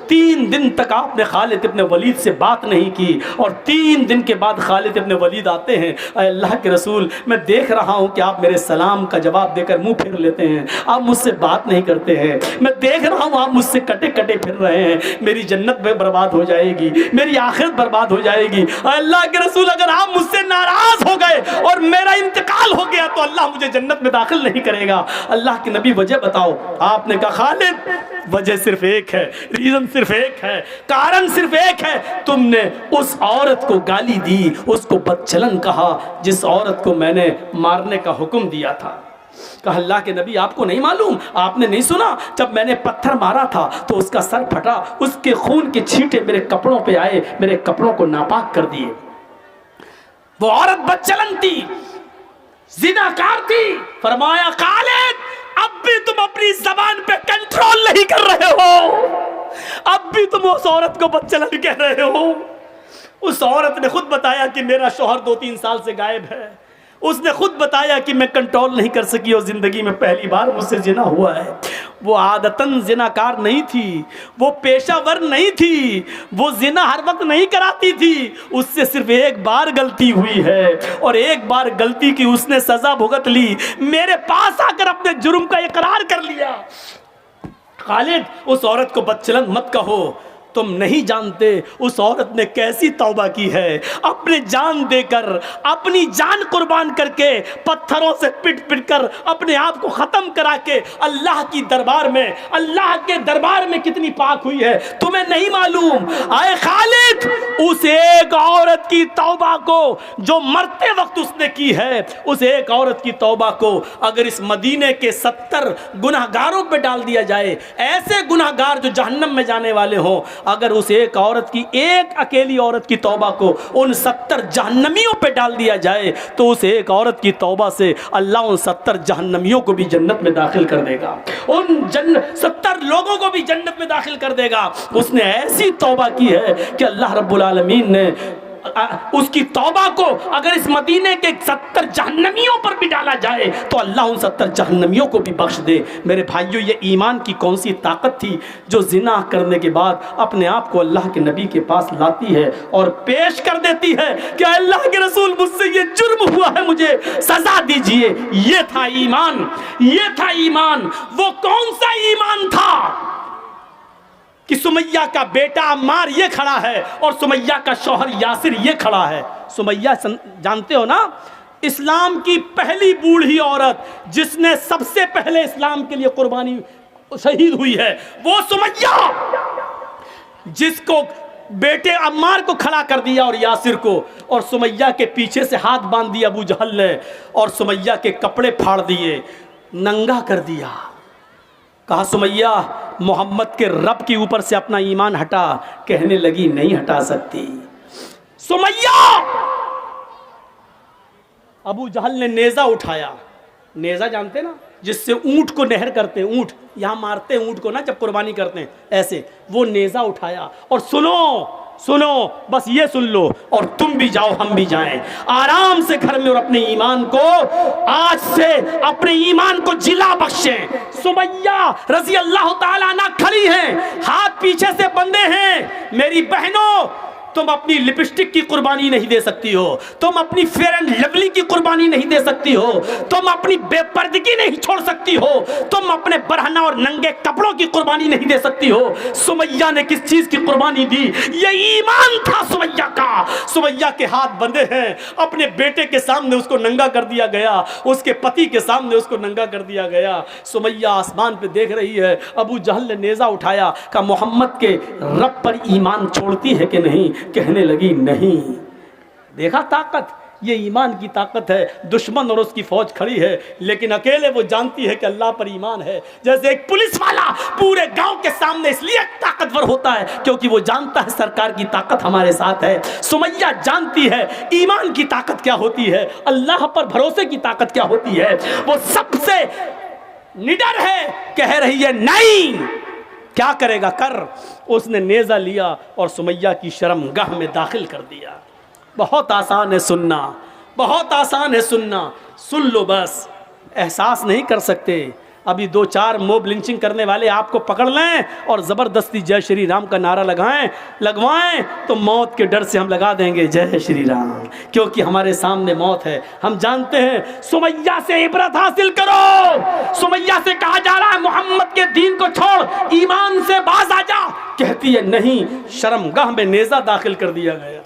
3 दिन तक आपने खालिद इब्न वलीद से बात नहीं की और 3 दिन के बाद खालिद इब्न वलीद आते हैं, अल्लाह के रसूल मैं देख रहा हूं कि आप मेरे सलाम का जवाब देकर मुंह फेर लेते हैं, आप मुझसे बात नहीं करते हैं, मैं देख रहा हूं आप मुझसे कटे कटे फिर रहे हैं, मेरी जन्नत में बर्बाद हो जाएगी, मेरी आखिरत बर्बाद हो जाएगी। अल्लाह के रसूल अगर आप मुझसे नाराज हो गए और मेरा इंतकाल हो गया तो अल्लाह मुझे जन्नत में दाखिल नहीं करेगा। अल्लाह के नबी वजह बताओ। आपने कहा खालिद वजह सिर्फ एक है, रीजन सिर्फ एक है, कारण सिर्फ एक है, तुमने उस औरत को गाली दी, उसको बदचलन कहा जिस औरत को मैंने मारने का हुक्म दिया था। कहा अल्लाह के नबी आपको नहीं मालूम, आपने नहीं सुना जब मैंने पत्थर मारा था तो उसका सर फटा, उसके खून के छींटे मेरे कपड़ों पे आए, मेरे कपड़ों को नापाक कर दिए। वो औरत बदचलन थी, जिनाकार थी। फरमाया खालिद अब भी तुम अपनी जबान पे कंट्रोल नहीं कर रहे हो, अब भी तुम उस औरत को बदचलन कह रहे हो। उस औरत ने खुद बताया कि मेरा शौहर 2-3 साल से गायब है। उसने खुद बताया कि मैं कंट्रोल नहीं कर सकी और ज़िंदगी में पहली बार मुझसे जिना हुआ है। वो आदतन जिनाकार नहीं थी, वो पेशावर नहीं थी, वो जिना हर वक्त नहीं कराती थी। उससे सिर्फ एक बार गलती हुई है और एक बार गलती की उसने सज़ा भुगत ली। मेरे पास आकर अपने जुर्म का इकरार कर लिया। खालिद, उस औरत को बदचलन मत कहो, तुम नहीं जानते उस औरत ने कैसी तौबा की है। अपने जान देकर, अपनी जान कुर्बान करके, पत्थरों से पिट पिट कर अपने आप को ख़त्म करा के अल्लाह की दरबार में, अल्लाह के दरबार में कितनी पाक हुई है तुम्हें नहीं मालूम। आए खालिद, उस एक औरत की तौबा को जो मरते वक्त उसने की है, उस एक औरत की तौबा को अगर इस मदीने के 70 गुनहगारों पे डाल दिया जाए, ऐसे गुनहगार जो जहन्नम में जाने वाले हों, अगर उस एक औरत की, एक अकेली औरत की तौबा को उन 70 जहन्नमियों पे डाल दिया जाए, तो उस एक औरत की तौबा से अल्लाह उन 70 जहन्नमियों को भी जन्नत में दाखिल कर देगा, उन 70 लोगों को भी जन्नत में दाखिल कर देगा। उसने ऐसी तौबा की है कि अल्लाह रब्बुल आलमीन ने उसकी तौबा को अगर इस मदीने के 70 जहन्नमियों पर भी डाला जाए तो अल्लाह उन 70 जहन्नमियों को भी बख्श दे। मेरे भाइयों, ये ईमान की कौन सी ताकत थी जो जिना करने के बाद अपने आप को अल्लाह के नबी के पास लाती है और पेश कर देती है कि अल्लाह के रसूल, मुझसे ये जुर्म हुआ है, मुझे सजा दीजिए। ये था ईमान, ये था ईमान। वो कौन सा ईमान था कि सुमैया का बेटा अम्मार ये खड़ा है और सुमैया का शौहर यासिर ये खड़ा है। सुमैया जानते हो ना, इस्लाम की पहली बूढ़ी औरत जिसने सबसे पहले इस्लाम के लिए कुर्बानी शहीद हुई है, वो सुमैया, जिसको बेटे अम्मार को खड़ा कर दिया और यासिर को, और सुमैया के पीछे से हाथ बांध दिया अबू जहल ने और सुमैया के कपड़े फाड़ दिए, नंगा कर दिया। कहा, सुमैया, मोहम्मद के रब के ऊपर से अपना ईमान हटा। कहने लगी, नहीं हटा सकती। सुमैया, अबू जहल ने नेजा उठाया। नेजा जानते ना, जिससे ऊंट को नहर करते हैं, ऊंट यहां मारते हैं ऊंट को ना जब कुर्बानी करते हैं, ऐसे वो नेजा उठाया और सुनो सुनो, बस ये सुन लो और तुम भी जाओ, हम भी जाएं आराम से घर में और अपने ईमान को, आज से अपने ईमान को जिला बख्शें। सुमैया रज़ी अल्लाह ताला अन्हा खड़ी हैं, हाथ पीछे से बंधे हैं। मेरी बहनों, तुम अपनी लिपस्टिक की कुर्बानी नहीं दे सकती हो, तुम अपनी फेयर एंड लवली की कुर्बानी नहीं दे सकती हो, तुम अपनी बेपर्दगी नहीं छोड़ सकती हो, तुम अपने बरहना और नंगे कपड़ों की कुर्बानी नहीं दे सकती हो। सुमैया ने किस चीज की कुर्बानी दी? ये ईमान था सुमैया का। सुमैया के हाथ बंधे हैं, अपने बेटे के सामने उसको नंगा कर दिया गया, उसके पति के सामने उसको नंगा कर दिया गया। सुमैया आसमान पे देख रही है। अबू जहल ने नेजा उठाया, कहा, मोहम्मद के रब पर ईमान छोड़ती है कि नहीं? कहने लगी, नहीं। देखा ताकत, ये ईमान की ताकत है। दुश्मन और उसकी फौज खड़ी है, लेकिन अकेले वो जानती है कि अल्लाह पर ईमान है। जैसे एक पुलिस वाला पूरे गांव के सामने इसलिए ताकतवर होता है क्योंकि वो जानता है सरकार की ताकत हमारे साथ है। सुमैया जानती है ईमान की ताकत क्या होती है, अल्लाह पर भरोसे की ताकत क्या होती है। वो सबसे निडर है, कह रही है नहीं, क्या करेगा कर। उसने नेज़ा लिया और सुमैया की शर्मगाह में दाखिल कर दिया। बहुत आसान है सुनना, बहुत आसान है सुनना, सुन लो बस। एहसास नहीं कर सकते, अभी 2-4 मोब लिंचिंग करने वाले आपको पकड़ लें और ज़बरदस्ती जय श्री राम का नारा लगवाएं तो मौत के डर से हम लगा देंगे जय श्री राम, क्योंकि हमारे सामने मौत है। हम जानते हैं। सुमैया से इबरत हासिल करो। सुमैया से कहा जा रहा है मोहम्मद के दीन को छोड़, ईमान से बाज आ जा। कहती है नहीं। शर्मगाह में नेज़ा दाखिल कर दिया गया,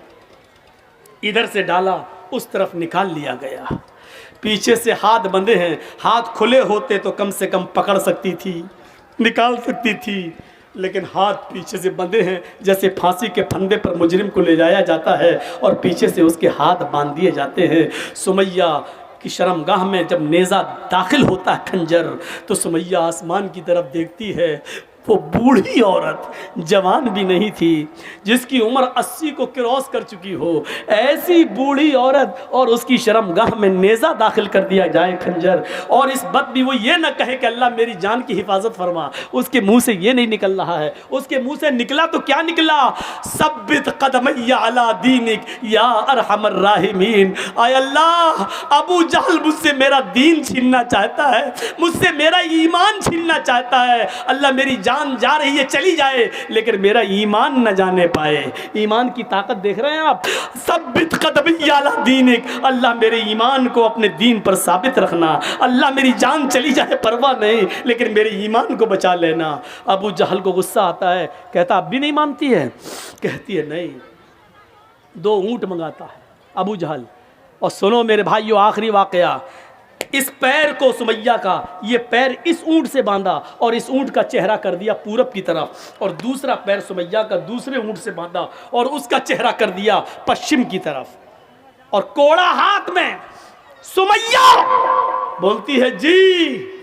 इधर से डाला, उस तरफ निकाल लिया गया। पीछे से हाथ बंधे हैं, हाथ खुले होते तो कम से कम पकड़ सकती थी, निकाल सकती थी, लेकिन हाथ पीछे से बंधे हैं। जैसे फांसी के फंदे पर मुजरिम को ले जाया जाता है और पीछे से उसके हाथ बांध दिए जाते हैं। सुमैया की शर्मगाह में जब नेज़ा दाखिल होता है खंजर, तो सुमैया आसमान की तरफ देखती है, वो बूढ़ी औरत, जवान भी नहीं थी, जिसकी उम्र 80 को क्रॉस कर चुकी हो, ऐसी बूढ़ी औरत, और उसकी शर्मगाह में नेज़ा दाखिल कर दिया जाए, खंजर, और इस बदबी वो ये न कहे कि अल्लाह मेरी जान की हिफाजत फरमा। उसके मुंह से ये नहीं निकल रहा है, उसके मुंह से निकला तो क्या निकला, सब्बित कदमैया अला दीनिक या अरहमर राहिमीन। आय अल्लाह, अबू जहल मुझसे मेरा दीन छीनना चाहता है, मुझसे मेरा ईमान छीनना चाहता है। अल्लाह मेरी जान जा रही है, चली जाए, लेकिन मेरा ईमान न जाने पाए। ईमान की ताकत देख रहे हैं आप, सब्बित कदमैया अला दीनिक, अल्लाह मेरे ईमान को अपने दीन पर साबित रखना। अल्लाह मेरी जान चली जाए परवाह नहीं, लेकिन मेरे ईमान को बचा लेना। अबू जहल को गुस्सा आता है, कहता अब भी नहीं मानती है? कहती है नहीं। 2 ऊंट मंगाता है अबू जहल, और सुनो मेरे भाइयों आखिरी वाकया, इस पैर को सुमैया का, ये पैर इस ऊंट से बांधा और इस ऊंट का चेहरा कर दिया पूरब की तरफ, और दूसरा पैर सुमैया का दूसरे ऊंट से बांधा और उसका चेहरा कर दिया पश्चिम की तरफ, और कोड़ा हाथ में। सुमैया बोलती है जी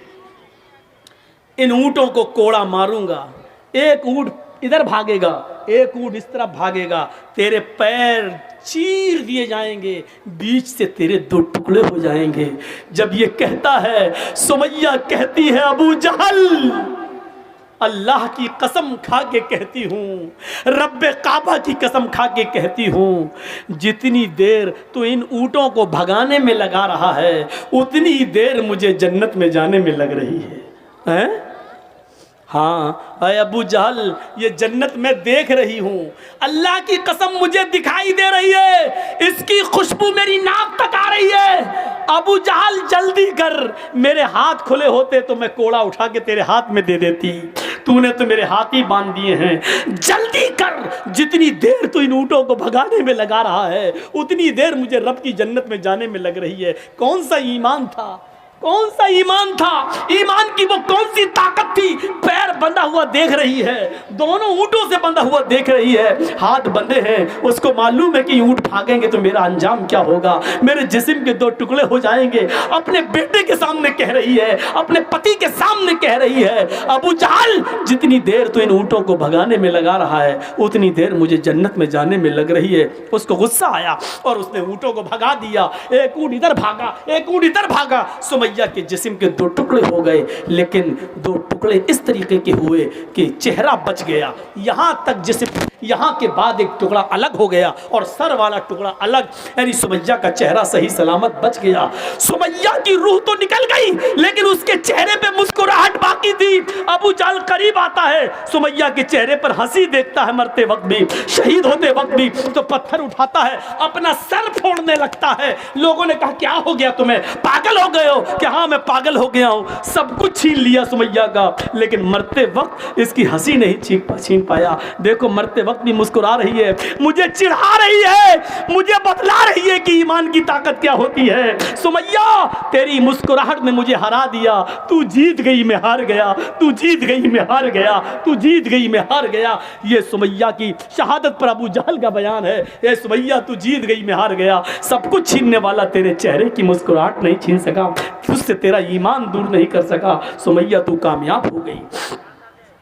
इन ऊंटों को कोड़ा मारूंगा, एक ऊंट इधर भागेगा, एक ऊंट इस तरफ भागेगा, तेरे पैर चीर दिए जाएंगे, बीच से तेरे 2 टुकड़े हो जाएंगे। जब ये कहता है, सुमैया कहती है अबू जहल, अल्लाह की कसम खा के कहती हूँ, रब्बे काबा की कसम खा के कहती हूँ, जितनी देर तू इन ऊँटों को भगाने में लगा रहा है, उतनी देर मुझे जन्नत में जाने में लग रही है। हैं? हाँ अय अबू जहल, ये जन्नत मैं देख रही हूँ, अल्लाह की कसम मुझे दिखाई दे रही है, इसकी खुशबू मेरी नाक तक आ रही है। अबू जहल जल्दी कर, मेरे हाथ खुले होते तो मैं कोड़ा उठा के तेरे हाथ में दे देती, तूने तो मेरे हाथ ही बांध दिए हैं। जल्दी कर, जितनी देर तू इन ऊँटों को भगाने में लगा रहा है, उतनी देर मुझे रब की जन्नत में जाने में लग रही है। कौन सा ईमान था, कौन सा ईमान था, ईमान की वो कौन सी ताकत थी। पैर बंधा हुआ देख रही है, दोनों ऊँटों से बंधा हुआ देख रही है, हाथ बंधे हैं, उसको मालूम है कि ऊँट भागेंगे तो मेरा अंजाम क्या होगा, मेरे जिस्म के 2 टुकड़े हो जाएंगे। अपने बेटे के सामने कह रही है, अपने पति के सामने कह रही है, अबू जहल जितनी देर तो इन ऊँटों को भगाने में लगा रहा है, उतनी देर मुझे जन्नत में जाने में लग रही है। उसको गुस्सा आया और उसने ऊँटों को भगा दिया, एक ऊँट इधर भागा, एक ऊँट इधर भागा। सुमैया के जिस्म के 2 टुकड़े हो गए, लेकिन 2 टुकड़े इस तरीके के हुए कि चेहरा बच गया, यहां तक जिस्म, यहां के बाद एक टुकड़ा अलग हो गया और सर वाला टुकड़ा अलग, यानी सुमैया का चेहरा सही सलामत बच गया। सुमैया की रूह तो निकल गई, लेकिन उसके चेहरे पे मुस्कुराहट बाकी थी। अबू जहल करीब आता है, सुमैया के चेहरे पर हंसी देखता है, मरते वक्त भी, शहीद होते वक्त भी, तो पत्थर उठाता है, अपना सर फोड़ने लगता है। लोगों ने कहा क्या हो गया तुम्हें, पागल हो गए हो? कि हाँ मैं पागल हो गया हूँ, सब कुछ छीन लिया सुमैया का, लेकिन मरते वक्त इसकी हंसी नहीं छीन पाया। देखो मरते वक्त भी मुस्कुरा रही है, मुझे चिढ़ा रही है, मुझे बतला रही है कि ईमान की ताकत क्या होती है। सुमैया तेरी मुस्कुराहट ने मुझे हरा दिया, तू जीत गई मैं हार गया, तू जीत गई मैं हार गया, तू जीत गई मैं हार गया। ये सुमैया की शहादत पर अबू जहल का बयान है, ये सुमैया तू जीत गई मैं हार गया, सब कुछ छीनने वाला तेरे चेहरे की मुस्कुराहट नहीं छीन सका, तुझसे तेरा ईमान दूर नहीं कर सका। सुमैया तू कामयाब हो गई।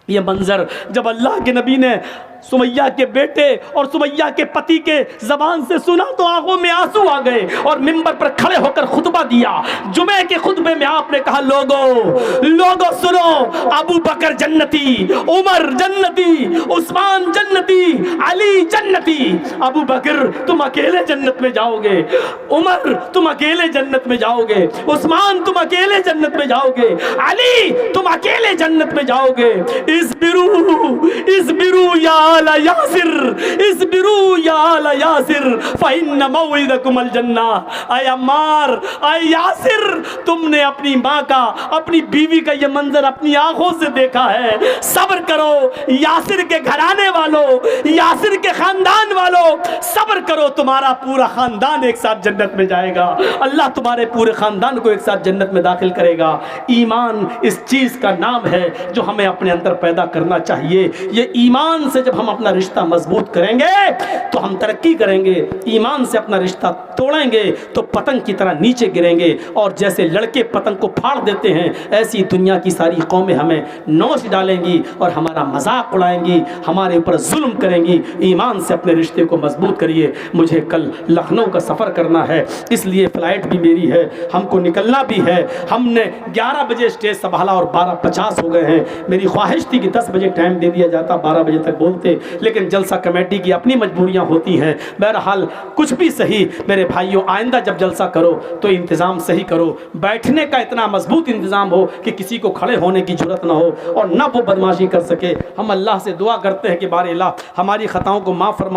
ये मंजर जब अल्लाह के नबी ने सुमैया के बेटे और सुमैया के पति के जबान से सुना तो आंखों में आंसू आ गए और मिंबर पर खड़े होकर खुतबा दिया। जुमे के खुतबे में आपने कहा, लोगो सुनो, अबू बकर जन्नती, उमर जन्नती, उस्मान जन्नती, अली जन्नती। अबू बकर तुम अकेले जन्नत में जाओगे, उमर तुम अकेले जन्नत में जाओगे, उस्मान तुम अकेले जन्नत में जाओगे, अली तुम अकेले जन्नत में जाओगे। इसबिरू या आला यासिर, इसबिरू या आला यासिर फइन्न मौइदकुमुल जन्ना। आय अम्मार, आय यासिर, तुमने अपनी माँ का, अपनी बीवी का ये मंजर अपनी आंखों से देखा है, सब्र करो यासिर के घराने वालों, यासिर के खानदान वालों, सब्र करो, तुम्हारा पूरा खानदान एक साथ जन्नत में जाएगा, अल्लाह तुम्हारे पूरे खानदान को एक साथ जन्नत में दाखिल करेगा। ईमान इस चीज का नाम है जो हमें अपने अंदर पैदा करना चाहिए। ये ईमान से जब हम अपना रिश्ता मजबूत करेंगे तो हम तरक्की करेंगे, ईमान से अपना रिश्ता तोड़ेंगे तो पतंग की तरह नीचे गिरेंगे। और जैसे लड़के पतंग को फाड़ देते हैं, ऐसी दुनिया की सारी कौमें हमें नोच डालेंगी और हमारा मजाक उड़ाएंगी, हमारे ऊपर जुल्म करेंगी। ईमान से अपने रिश्ते को मजबूत करिए। मुझे कल लखनऊ का सफ़र करना है, इसलिए फ़्लाइट भी मेरी है, हमको निकलना भी है। हमने 11 बजे स्टेज संभाला और 12:50 हो गए हैं। मेरी ख्वाहिश थी कि 10 बजे टाइम दे दिया जाता, 12 बजे तक बोलते, लेकिन जलसा कमेटी की अपनी मजबूरियां होती हैं। बहरहाल कुछ भी सही मेरे भाइयों, आइंदा जब जलसा करो तो इंतज़ाम सही करो, बैठने का इतना मजबूत इंतज़ाम हो कि किसी को खड़े होने की जरूरत ना हो और ना वो बदमाशी कर सके। हम अल्लाह से दुआ करते हैं कि बारे अल्लाह हमारी ख़ताओं को माफ़ फरमा।